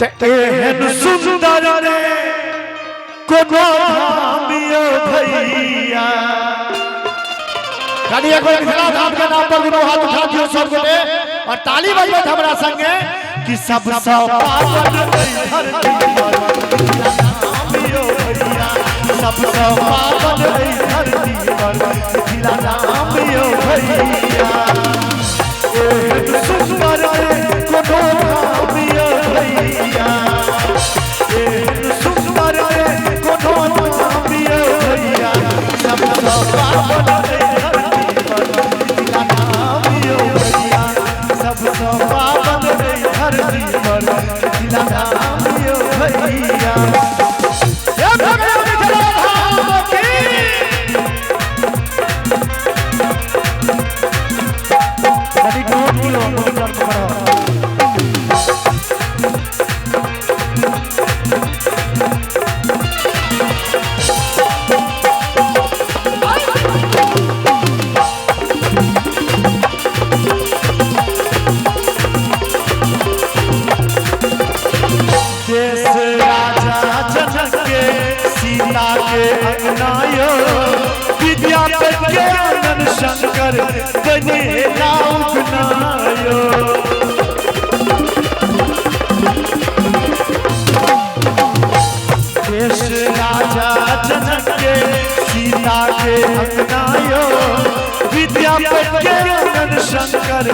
एहन सुंदर रे कोनो धामियो भैया। कभी एक बार मिथिला धाम के नाम पर दोनों हाथ उठा दियो सब गोटे और ताली बजाओ हमरा संगे कि सब पावन धरती पर धामियो भैया। सब पावन धरती पर मिथिला धामियो भैया। एहन सुंदर रे कोनो धामियो भैया। एहन सुंदर रे कोनो धामियो भैया। सब पावन धरती पर मिथिला धामियो भैया। सब पावन धरती पर मिथिला धामियो भैया। शंकर बने नायो देश राजा जनक के सीता के अपनायो। विद्यापति के आनंद शंकर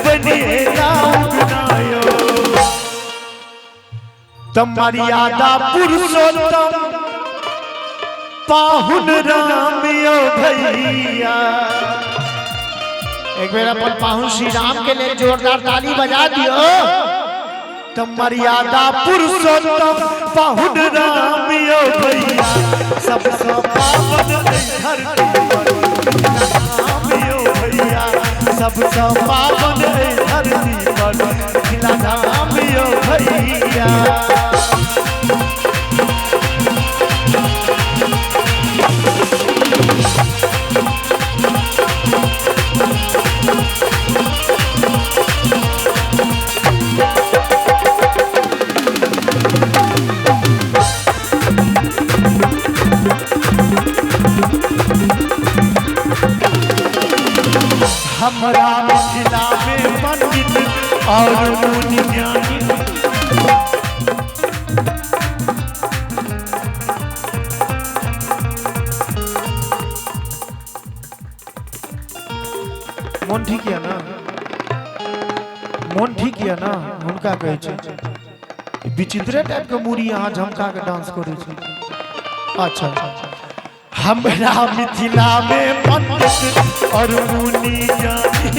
बने नायो। तम मर्यादा पुरुषोत्तम पाहुन रामियो भैया। एक बार अपन पाहुन श्री राम के लिए जोरदार ताली बजा दियो। तो मर्यादा पुरुषोत्तम पाहुन रामियो भैया। सब पावन धरती पर रामियो भैया। सब पावन धरती पर रामियो भैया। हमरा मिथिला में पंडित और मुनि ज्ञानी। मन ठीक है ना? मन ठीक है ना? हुनका कहे छे विचित्र टाइप के मुड़ी यहाँ झमका के डांस करे छे। अच्छा हमरा मिथिला में पंडित और मुनि ज्ञानी।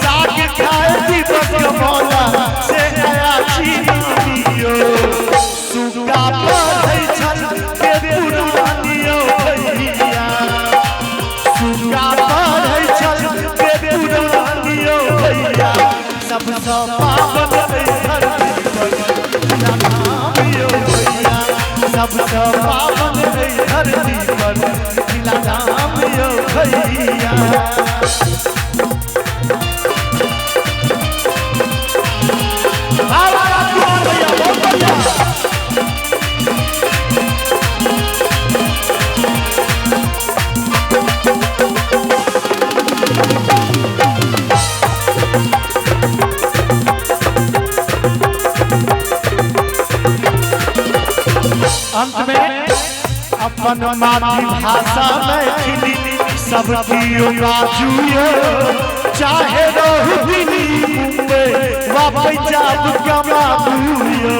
साग खाए दिवस मौला से आया छिनियो। सुगा पढ़ै छल के पुरानियो भैया। सुगा पढ़ै छल के पुरानियो भैया। सब पावन धरती पर रामियो भैया। सब पावन धरती पर मिथिला धामियो भैया। अंत में अपन मातृभाषा मैथिली सबकी बाजुयो। चाहे रहू दिल्ली मुंबई वा पंजाब कमाबुयो।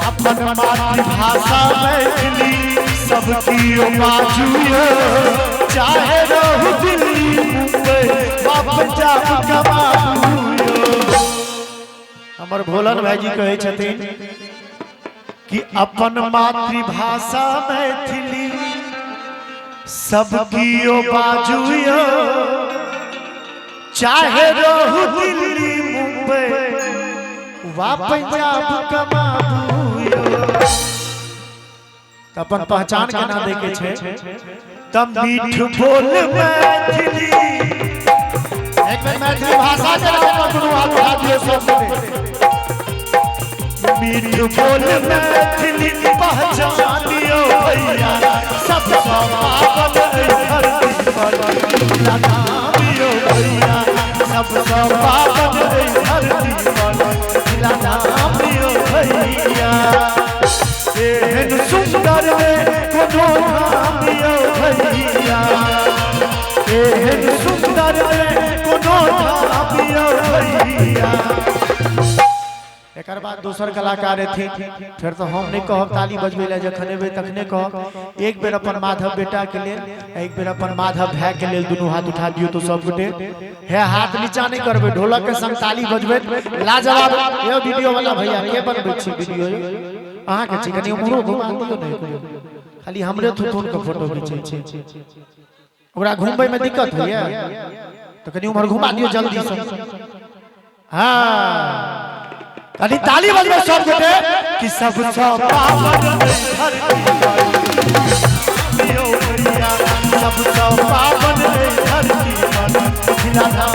अपन मातृभाषा मैथिली सबकी बाजुयो। चाहे रहू दिल्ली मुंबई वा पंजाब कमाबुयो। हमर भोलन भाई जी कहे छथिन कि अपन मातृभाषा मैथिली सबकी बाजुयो। चाहे रहू दिल्ली मुंबई वा पंजाब कमाबुयो। अपन पहचान केना देखे छे तब मीठ बोल मैथिली। एक मैथिली भाषा के नाम पर दुनू हाथ उठा दियो सब मीठ बोल मैथिली पहचानियो भैया सबसे पावन धरती पर नामियो भैया सबसे पावन धरती पर नामियो भैया एहन सुंदर कोनो नामियो भैया एहन सुंदर कोनो नामियो भैया। एक बाद दोसर कलाकार थे फिर तो हम नहीं कहब ताली बजबे ला जखन एबे तखने कहब एक बेर अपन माधव बेटा के लेल एक बेर अपन माधव भाई के लेल दुनू हाथ उठा दियो तो सब गोटे है हाथ नीचा नहीं करबे ढोलक के संग ताली बजबे लाजवाब ये वीडियो वाला भैया के बनबे छी वीडियो अहाँ के छी कनी उमरो घुमा दियो नहीं खाली हमरे थुथुन के फोटो खींचे छी ओकरा घुमबे में दिक्कत होइए तो कनी उमर घुमा दियो जल्दी से हां अभी ताली बजबे सब गोटे कि सब पावन धरती सब पावन धरती पर